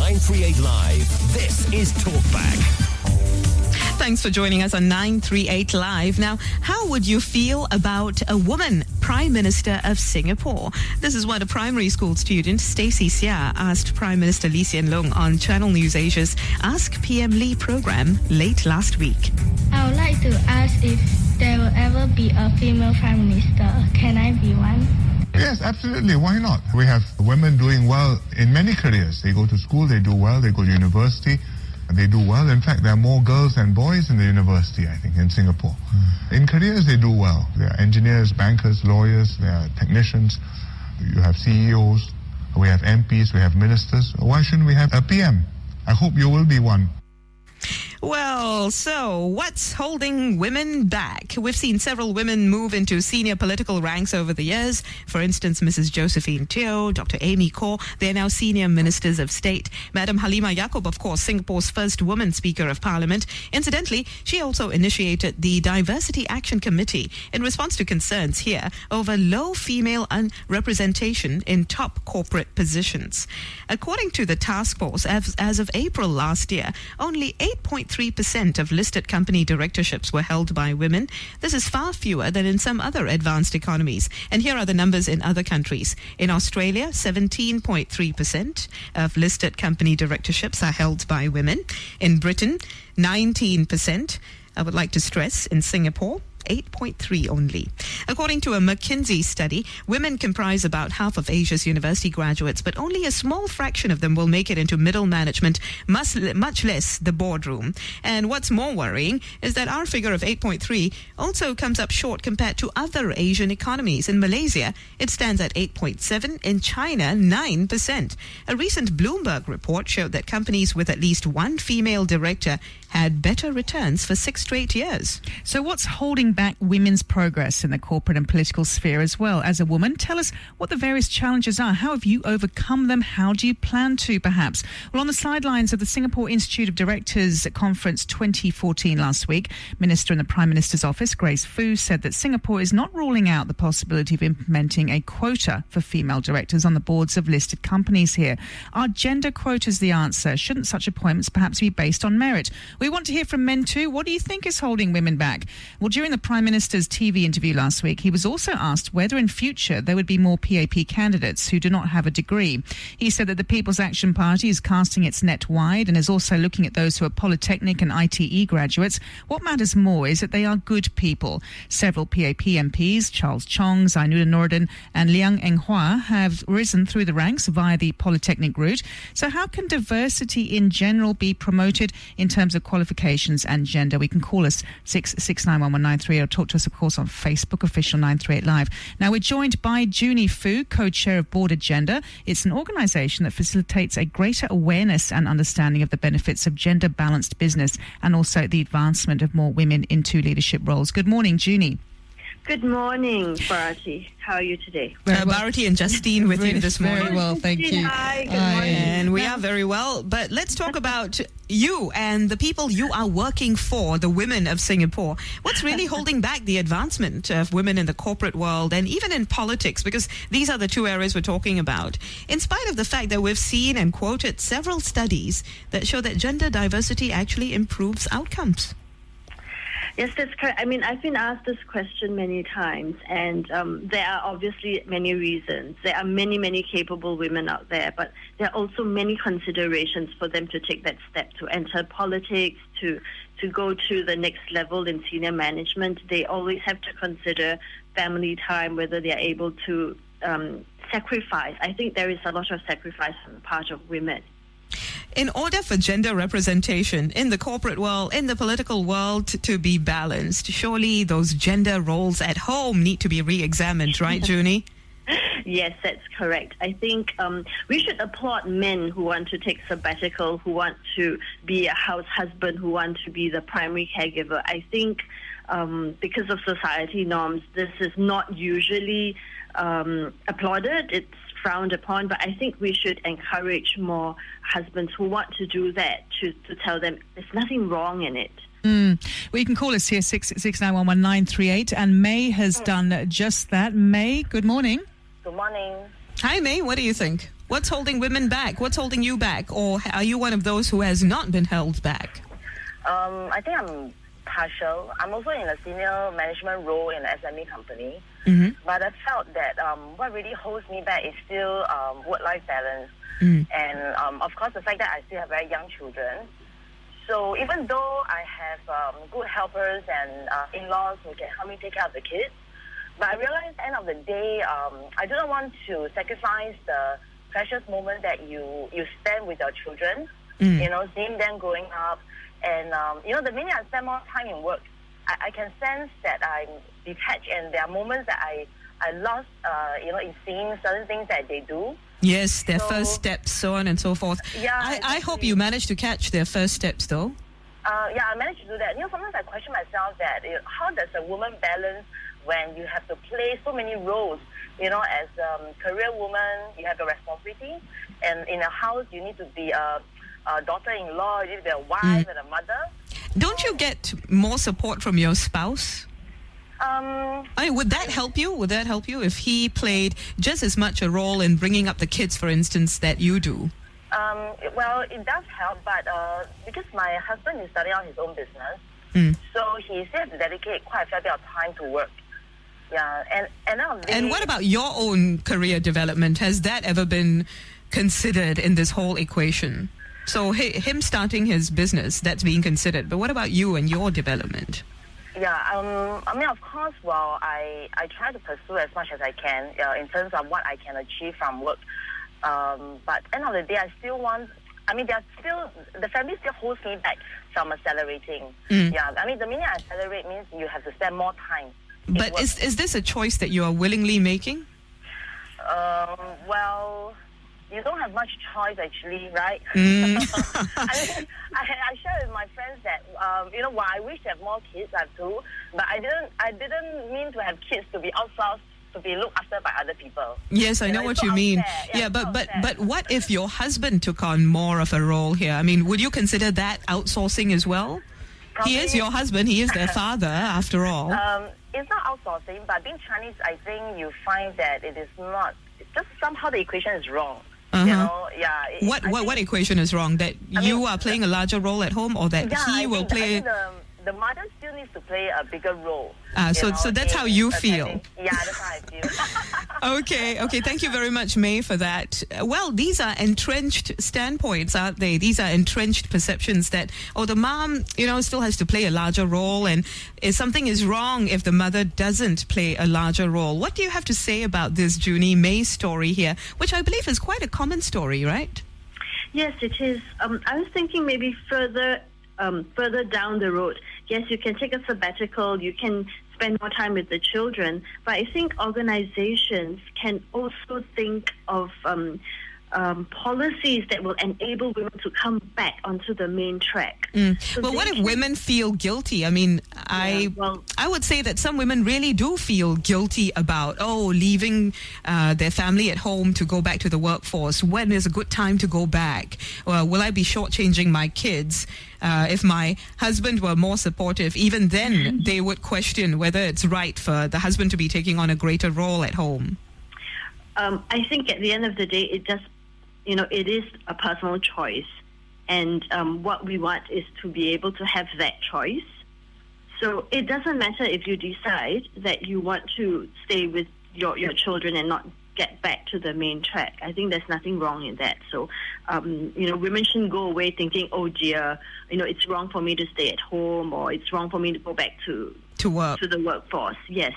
938 Live. This is Talkback. Thanks for joining us on 938 Live. Now, how would you feel about a woman Prime Minister of Singapore? This is what a primary school student, Stacey Seah, asked Prime Minister Lee Hsien Loong on Channel NewsAsia's Ask PM Lee program late last week. I would like to ask if there will ever be a female Prime Minister. Can I be one? Yes, absolutely. Why not? We have women doing well in many careers. They go to school, they do well, they go to university, and they do well. In fact, there are more girls than boys in the university, I think, in Singapore. In careers, they do well. There are engineers, bankers, lawyers, there are technicians. You have CEOs, we have MPs, we have ministers. Why shouldn't we have a PM? I hope you will be one. Well, so what's holding women back? We've seen several women move into senior political ranks over the years. For instance, Mrs. Josephine Teo, Dr. Amy Khor, they're now senior ministers of state. Madam Halimah Yacob, of course, Singapore's first woman Speaker of Parliament. Incidentally, she also initiated the Diversity Action Committee in response to concerns here over low female representation in top corporate positions. According to the task force, as of April last year, only 8.3% of listed company directorships were held by women. This is far fewer than in some other advanced economies. And here are the numbers in other countries. In Australia, 17.3% of listed company directorships are held by women. In Britain, 19%. I would like to stress in Singapore, 8.3 only. According to a McKinsey study, women comprise about half of Asia's university graduates, but only a small fraction of them will make it into middle management, much less the boardroom. And what's more worrying is that our figure of 8.3 also comes up short compared to other Asian economies. In Malaysia, it stands at 8.7. In China, 9%. A recent Bloomberg report showed that companies with at least one female director had better returns for 6 straight years. So what's holding back women's progress in the corporate and political sphere as well? As a woman, tell us what the various challenges are. How have you overcome them? How do you plan to, perhaps? Well, on the sidelines of the Singapore Institute of Directors Conference 2014 last week, Minister in the Prime Minister's office, Grace Fu, said that Singapore is not ruling out the possibility of implementing a quota for female directors on the boards of listed companies here. Are gender quotas the answer? Shouldn't such appointments perhaps be based on merit? We want to hear from men too. What do you think is holding women back? Well, during the Prime Minister's TV interview last week, he was also asked whether in future there would be more PAP candidates who do not have a degree. He said that the People's Action Party is casting its net wide and is also looking at those who are Polytechnic and ITE graduates. What matters more is that they are good people. Several PAP MPs, Charles Chong, Zainuddin Noordin and Liang Enghua, have risen through the ranks via the Polytechnic route. So how can diversity in general be promoted in terms of qualifications and gender? We can call us 6691193 or talk to us, of course, on Facebook, official 938 Live. Now, we're joined by Junie Fu, co-chair of Board Agenda. It's an organisation that facilitates a greater awareness and understanding of the benefits of gender-balanced business and also the advancement of more women into leadership roles. Good morning, Junie. Good morning, Bharati. How are you today? Bharati and Justine with you this morning. Very well, thank you. Hi, good morning. And we are very well. But let's talk about you and the people you are working for, the women of Singapore. What's really holding back the advancement of women in the corporate world and even in politics? Because these are the two areas we're talking about. In spite of the fact that we've seen and quoted several studies that show that gender diversity actually improves outcomes. Yes, that's correct. I mean, I've been asked this question many times, and there are obviously many reasons. There are many, many capable women out there, but there are also many considerations for them to take that step to enter politics, to go to the next level in senior management. They always have to consider family time, whether they are able to sacrifice. I think there is a lot of sacrifice on the part of women. In order for gender representation in the corporate world, in the political world to be balanced, surely those gender roles at home need to be re-examined, right, Junie? Yes, that's correct. I think we should applaud men who want to take sabbatical, who want to be a house husband, who want to be the primary caregiver. I think because of society norms, this is not usually applauded. It's frowned upon, but I think we should encourage more husbands who want to do that to tell them there's nothing wrong in it. Well, you can call us here, 6691193, and May has done just that. May, good morning. Good morning. Hi, May. What do you think? What's holding women back? What's holding you back? Or are you one of those who has not been held back? I think I'm partial. I'm also in a senior management role in an SME company. But I felt that what really holds me back is still work-life balance. And, of course, the fact that I still have very young children. So even though I have good helpers and in-laws who can help me take care of the kids, but I realized at the end of the day, I do not want to sacrifice the precious moment that you spend with your children, you know, seeing them growing up. And, you know, the minute I spend more time in work, I can sense that I'm detached, and there are moments that I lost, you know, in seeing certain things that they do. Yes, their first steps, so on and so forth. Yeah, I hope you managed to catch their first steps, though. Yeah, I managed to do that. You know, sometimes I question myself that how does a woman balance when you have to play so many roles? You know, as a career woman, you have a responsibility, and in a house, you need to be a daughter-in-law, you need to be a wife and a mother. Don't you get more support from your spouse? I mean, would that help you? Would that help you if he played just as much a role in bringing up the kids, for instance, that you do? Well, it does help, but because my husband is starting out his own business, so he still has to dedicate quite a fair bit of time to work. Yeah, and what about your own career development? Has that ever been considered in this whole equation? So him starting his business, that's being considered. But what about you and your development? Yeah, I mean, of course, well, I try to pursue as much as I can in terms of what I can achieve from work. But at the end of the day, I still want, I mean, the family still holds me back from accelerating. Yeah, I mean, the minute I accelerate means you have to spend more time. But is this a choice that you are willingly making? Well, you don't have much choice, actually, right? I mean, I share with my friends that, you know, while I wish to have more kids, I have two, but I didn't mean to have kids to be outsourced, to be looked after by other people. Yes, I know what you mean. Yeah, but what if your husband took on more of a role here? I mean, would you consider that outsourcing as well? Probably. He is your husband. He is their father, after all. It's not outsourcing, but being Chinese, I think you find that it is not. Just somehow the equation is wrong. You know, yeah. What equation is wrong? That you are playing a larger role at home, or that he will play? The mother still needs to play a bigger role. So that's how you feel. Yeah, that's how I feel. Okay. Thank you very much, May, for that. Well, these are entrenched standpoints, aren't they? These are entrenched perceptions that, the mom, you know, still has to play a larger role, and if something is wrong if the mother doesn't play a larger role. What do you have to say about this Junie May story here, which I believe is quite a common story, right? Yes, it is. I was thinking maybe further down the road. Yes, you can take a sabbatical, you can spend more time with the children, but I think organizations can also think of policies that will enable women to come back onto the main track. So well, what if women feel guilty? I mean, I would say that some women really do feel guilty about, leaving their family at home to go back to the workforce. When is a good time to go back? Will I be shortchanging my kids? If my husband were more supportive, even then they would question whether it's right for the husband to be taking on a greater role at home. I think at the end of the day, it is a personal choice. And what we want is to be able to have that choice. So it doesn't matter if you decide that you want to stay with your children and not get back to the main track. I think there's nothing wrong in that. So, women shouldn't go away thinking, oh dear, it's wrong for me to stay at home, or it's wrong for me to go back to work, to the workforce. Yes.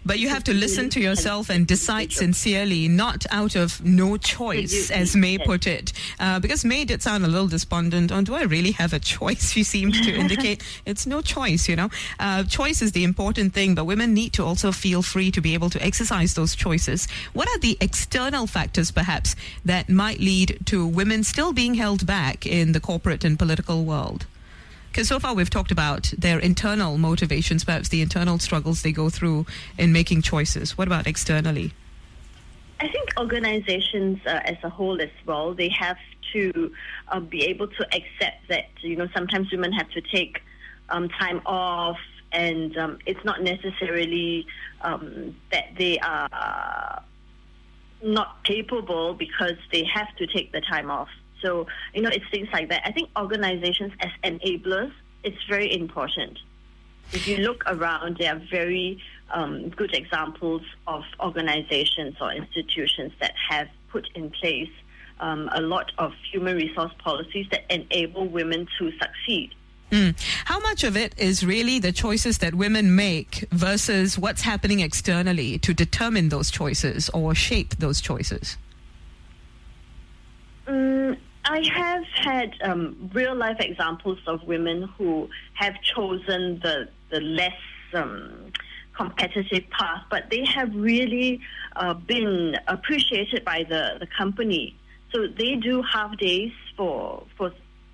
But you have to listen to yourself and decide sincerely, not out of no choice, as May put it. Because May did sound a little despondent on, do I really have a choice? She seemed to indicate it's no choice, Choice is the important thing, but women need to also feel free to be able to exercise those choices. What are the external factors, perhaps, that might lead to women still being held back in the corporate and political world? Because so far we've talked about their internal motivations, perhaps the internal struggles they go through in making choices. What about externally? I think organizations as a whole as well, they have to be able to accept that, sometimes women have to take time off, and it's not necessarily that they are not capable because they have to take the time off. So, it's things like that. I think organizations as enablers, it's very important. If you look around, there are very good examples of organizations or institutions that have put in place a lot of human resource policies that enable women to succeed. How much of it is really the choices that women make versus what's happening externally to determine those choices or shape those choices? I have had real-life examples of women who have chosen the less competitive path, but they have really been appreciated by the company. So they do half days for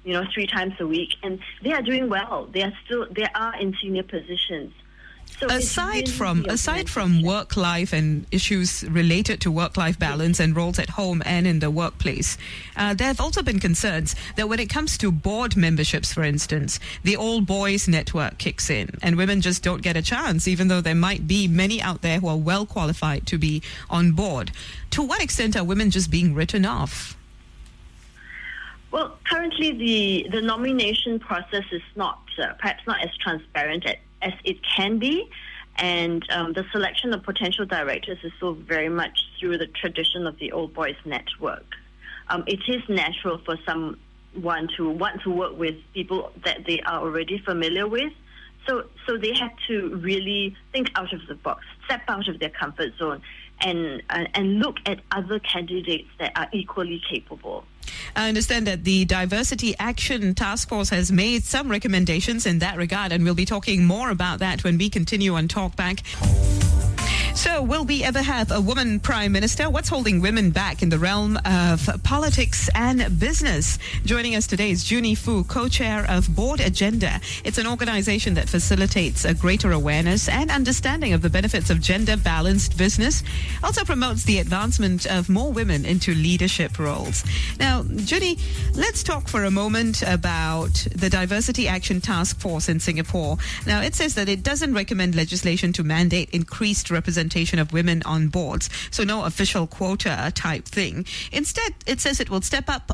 3 times a week, and they are doing well. They are in senior positions. So aside from work life and issues related to work life balance and roles at home and in the workplace, there have also been concerns that when it comes to board memberships, for instance, the all boys network kicks in and women just don't get a chance, even though there might be many out there who are well qualified to be on board. To what extent are women just being written off? Well, currently the nomination process is perhaps not as transparent as it can be, and the selection of potential directors is still very much through the tradition of the old boys network. It is natural for someone to want to work with people that they are already familiar with, so they have to really think out of the box, step out of their comfort zone, and look at other candidates that are equally capable. I understand that the Diversity Action Task Force has made some recommendations in that regard, and we'll be talking more about that when we continue on Talkback. So, will we ever have a woman prime minister? What's holding women back in the realm of politics and business? Joining us today is Junie Fu, co-chair of Board Agenda. It's an organization that facilitates a greater awareness and understanding of the benefits of gender-balanced business. Also promotes the advancement of more women into leadership roles. Now, Junie, let's talk for a moment about the Diversity Action Task Force in Singapore. Now, it says that it doesn't recommend legislation to mandate increased representation of women on boards, so no official quota type thing. Instead, it says it will step up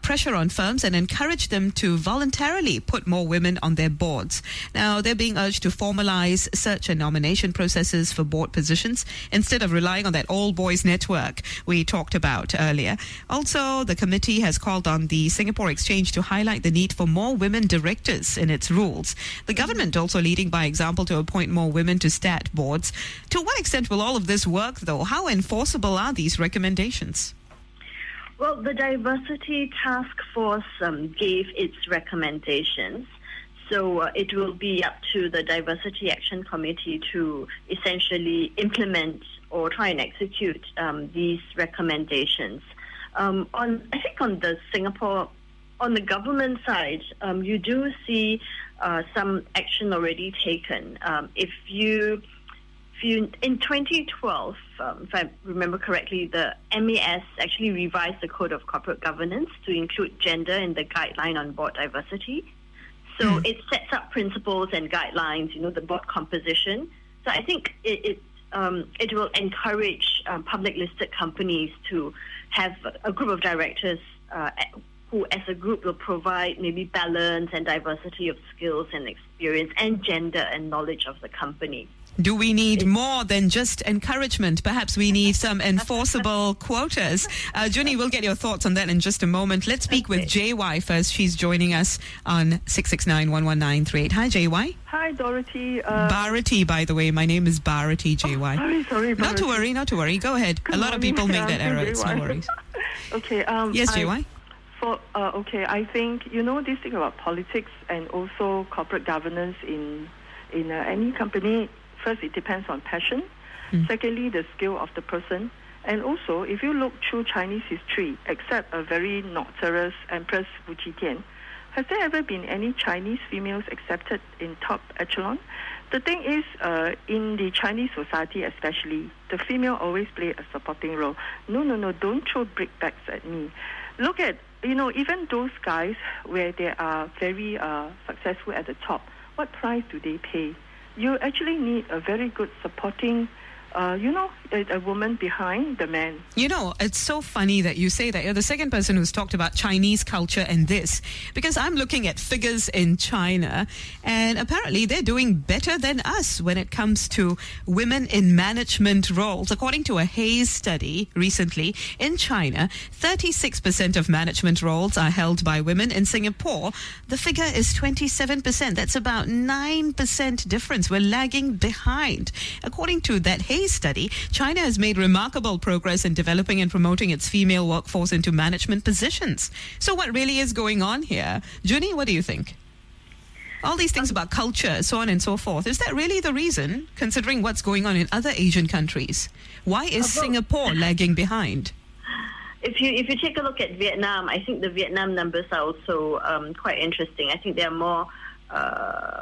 pressure on firms and encourage them to voluntarily put more women on their boards. Now, they're being urged to formalize search and nomination processes for board positions instead of relying on that all boys network we talked about earlier. Also, the committee has called on the Singapore Exchange to highlight the need for more women directors in its rules. The government also leading by example to appoint more women to stat boards. To what extent will all of this work, though? How enforceable are these recommendations? Well, the Diversity Task Force gave its recommendations. So it will be up to the Diversity Action Committee to essentially implement or try and execute these recommendations. On the government side, you do see some action already taken. In 2012, if I remember correctly, the MAS actually revised the Code of Corporate Governance to include gender in the guideline on board diversity. So it sets up principles and guidelines, the board composition. So I think it will encourage public listed companies to have a group of directors who as a group will provide maybe balance and diversity of skills and experience and gender and knowledge of the company. Do we need more than just encouragement? Perhaps we need some enforceable quotas. Junie, we'll get your thoughts on that in just a moment. Let's speak with JY first. She's joining us on 669-11938. Hi, JY. Hi, Dorothy. Bharati, by the way. My name is Bharati, JY. Sorry. Bharati. Not to worry. Go ahead. Good a lot morning. of people make that error. JY. It's no worries. Okay. Yes, JY. I think, this thing about politics and also corporate governance in any company. First, it depends on passion. Secondly, the skill of the person. And also, if you look through Chinese history, except a very notorious Empress Wu Qitian, has there ever been any Chinese females accepted in top echelon? The thing is, in the Chinese society especially, the female always play a supporting role. No, don't throw brickbats at me. Look at, even those guys where they are very successful at the top, what price do they pay? You actually need a very good supporting a woman behind the man. You know, it's so funny that you say that. You're the second person who's talked about Chinese culture and this, because I'm looking at figures in China, and apparently they're doing better than us when it comes to women in management roles. According to a Hayes study recently, in China, 36% of management roles are held by women. In Singapore, the figure is 27%. That's about 9% difference. We're lagging behind. According to that Hayes study, China has made remarkable progress in developing and promoting its female workforce into management positions. So what really is going on here? Junie, what do you think? All these things about culture, so on and so forth, is that really the reason, considering what's going on in other Asian countries? Why is Singapore lagging behind? If you take a look at Vietnam, I think the Vietnam numbers are also quite interesting. I think there are more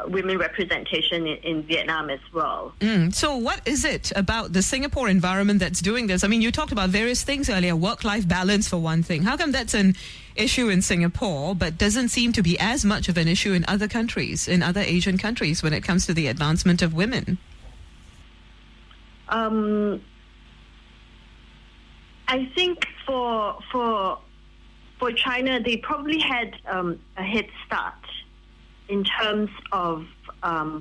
women representation in Vietnam as well. So what is it about the Singapore environment that's doing this? I mean, you talked about various things earlier, work-life balance for one thing. How come that's an issue in Singapore but doesn't seem to be as much of an issue in other countries, in other Asian countries, when it comes to the advancement of women? I think for China, they probably had a head start in terms of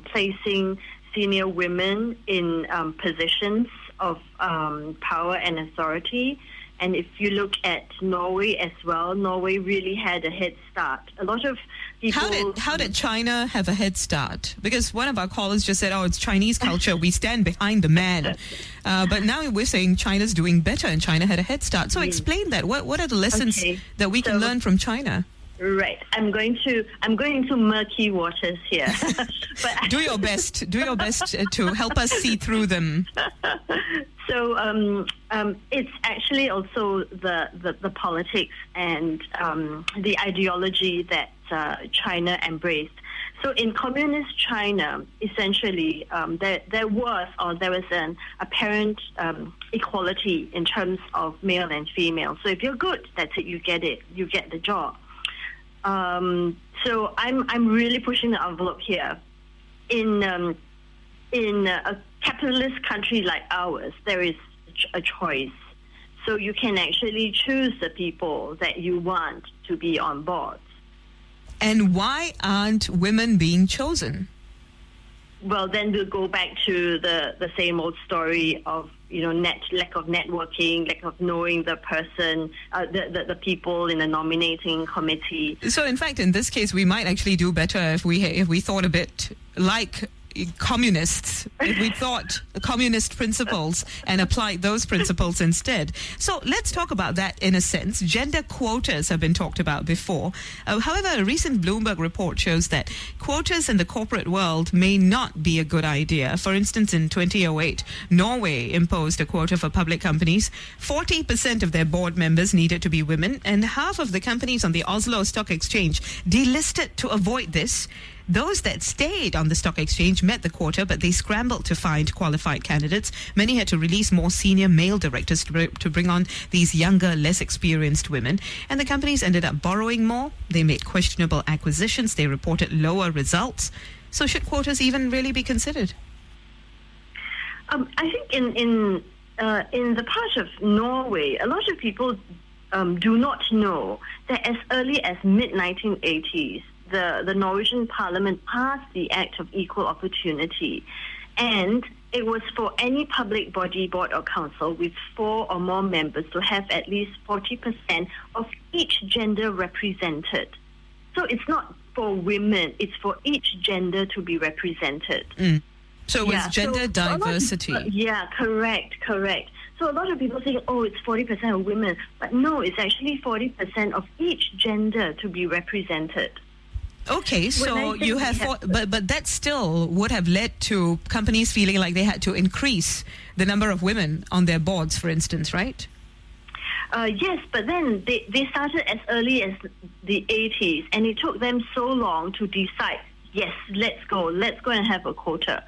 placing senior women in positions of power and authority. And if you look at Norway as well, Norway really had a head start. A lot of people... How did China have a head start? Because one of our callers just said, it's Chinese culture, we stand behind the man. But now we're saying China's doing better and China had a head start. So explain that. What are the lessons that we can learn from China? Right. I'm going into murky waters here. But do your best. Do your best to help us see through them. So it's actually also the politics and the ideology that China embraced. So in communist China, essentially, there was an apparent equality in terms of male and female. So if you're good, that's it. You get the job. So I'm really pushing the envelope here. In a capitalist country like ours, there is a choice. So you can actually choose the people that you want to be on board. And why aren't women being chosen? Well, then we'll go back to the same old story of lack of networking, lack of knowing the person, the people in the nominating committee. So, in fact, in this case, we might actually do better if we thought a bit like communists, if we thought communist principles and applied those principles instead. So let's talk about that in a sense. Gender quotas have been talked about before. However, a recent Bloomberg report shows that quotas in the corporate world may not be a good idea. For instance, in 2008, Norway imposed a quota for public companies. 40% of their board members needed to be women, and half of the companies on the Oslo Stock Exchange delisted to avoid this. Those that stayed on the stock exchange met the quota, but they scrambled to find qualified candidates. Many had to release more senior male directors to bring on these younger, less experienced women. And the companies ended up borrowing more. They made questionable acquisitions. They reported lower results. So should quotas even really be considered? I think in the part of Norway, a lot of people do not know that as early as mid-1980s, the Norwegian Parliament passed the Act of Equal Opportunity, and it was for any public body, board or council with 4 or more members to have at least 40% of each gender represented. So it's not for women, it's for each gender to be represented. So it was gender diversity. Correct. So a lot of people think, it's 40% of women, but no, it's actually 40% of each gender to be represented. Okay, so you have, but that still would have led to companies feeling like they had to increase the number of women on their boards, for instance, right? Yes, but then they started as early as the 80s, and it took them so long to decide, yes, let's go and have a quota.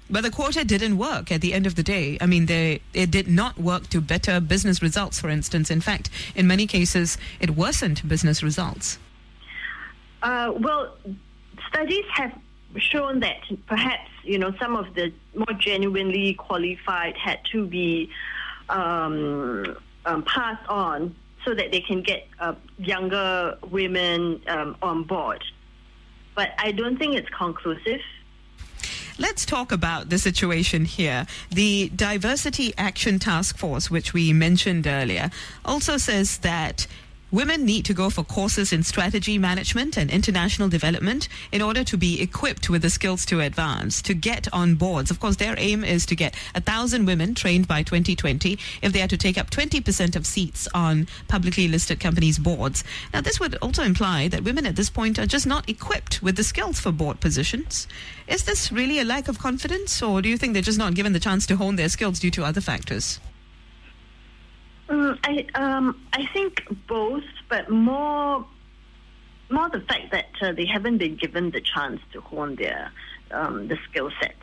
But the quota didn't work at the end of the day. I mean, it did not work to better business results, for instance. In fact, in many cases, it worsened business results. Well, studies have shown that perhaps, some of the more genuinely qualified had to be passed on so that they can get younger women on board. But I don't think it's conclusive. Let's talk about the situation here. The Diversity Action Task Force, which we mentioned earlier, also says that women need to go for courses in strategy management and international development in order to be equipped with the skills to advance, to get on boards. Of course, their aim is to get 1,000 women trained by 2020 if they are to take up 20% of seats on publicly listed companies' boards. Now, this would also imply that women at this point are just not equipped with the skills for board positions. Is this really a lack of confidence, or do you think they're just not given the chance to hone their skills due to other factors? I think both, but more the fact that they haven't been given the chance to hone their the skill sets.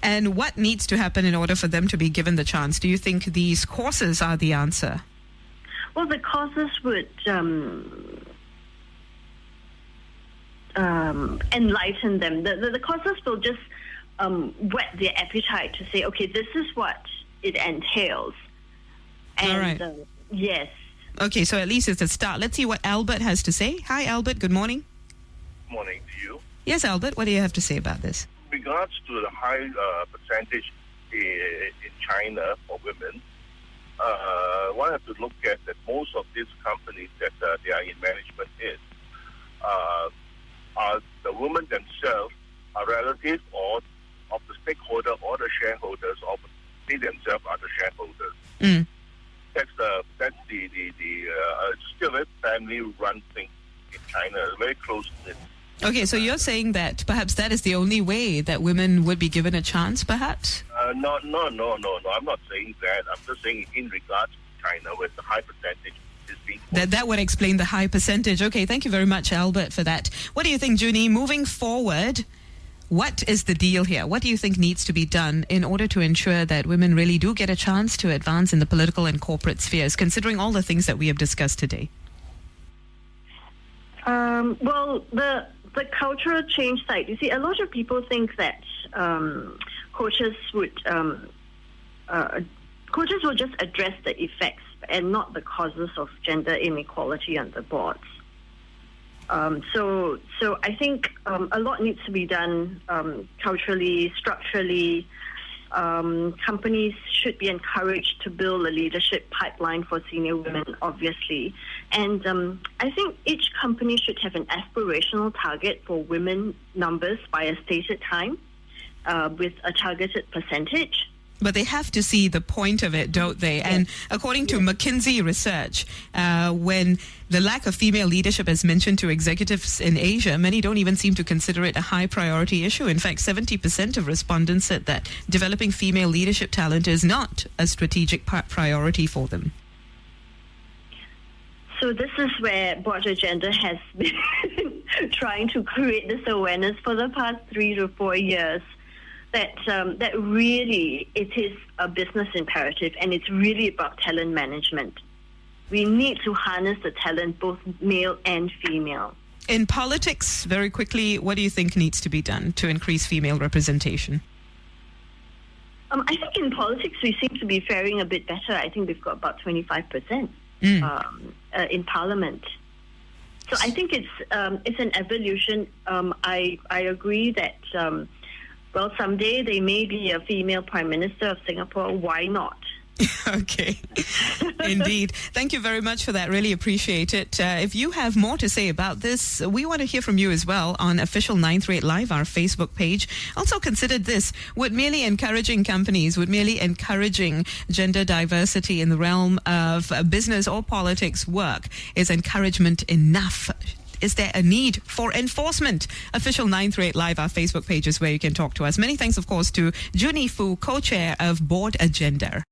And what needs to happen in order for them to be given the chance? Do you think these courses are the answer? Well, the courses would enlighten them. The courses will just whet their appetite to say, okay, this is what it entails. And, all right. Yes. Okay, so at least it's a start. Let's see what Albert has to say. Hi, Albert. Good morning. Morning to you. Yes, Albert. What do you have to say about this? In regards to the high percentage in China for women, one has to look at that most of these companies that they are in management in are the women themselves are relatives or of the stakeholder or the shareholders, or they themselves are the shareholders. Mm. That's still a family-run thing in China, very close to it. Okay, so you're saying that perhaps that is the only way that women would be given a chance, perhaps? No. I'm not saying that. I'm just saying in regards to China, where the high percentage is being... That would explain the high percentage. Okay, thank you very much, Albert, for that. What do you think, Junie? Moving forward, what is the deal here? What do you think needs to be done in order to ensure that women really do get a chance to advance in the political and corporate spheres, considering all the things that we have discussed today? Well, the cultural change side, you see, a lot of people think that quotas will just address the effects and not the causes of gender inequality on the boards. So I think a lot needs to be done culturally, structurally. Companies should be encouraged to build a leadership pipeline for senior women, obviously. And I think each company should have an aspirational target for women numbers by a stated time with a targeted percentage. But they have to see the point of it, don't they? Yes. And according to McKinsey research, when the lack of female leadership is mentioned to executives in Asia, many don't even seem to consider it a high priority issue. In fact, 70% of respondents said that developing female leadership talent is not a strategic priority for them. So this is where Board Agenda has been trying to create this awareness for the past 3 to 4 years. That really it is a business imperative, and it's really about talent management. We need to harness the talent, both male and female. In politics, very quickly, what do you think needs to be done to increase female representation? I think in politics we seem to be faring a bit better. I think we've got about 25% in Parliament. So I think it's an evolution. I agree that. Well, someday there may be a female Prime Minister of Singapore. Why not? Okay. Indeed. Thank you very much for that. Really appreciate it. If you have more to say about this, we want to hear from you as well on Official 938 Live, our Facebook page. Also consider this. Would merely encouraging companies, would merely encouraging gender diversity in the realm of business or politics work? Is encouragement enough? Is there a need for enforcement? Official 938 Live, our Facebook page is where you can talk to us. Many thanks, of course, to Junie Fu, co-chair of Board Agenda.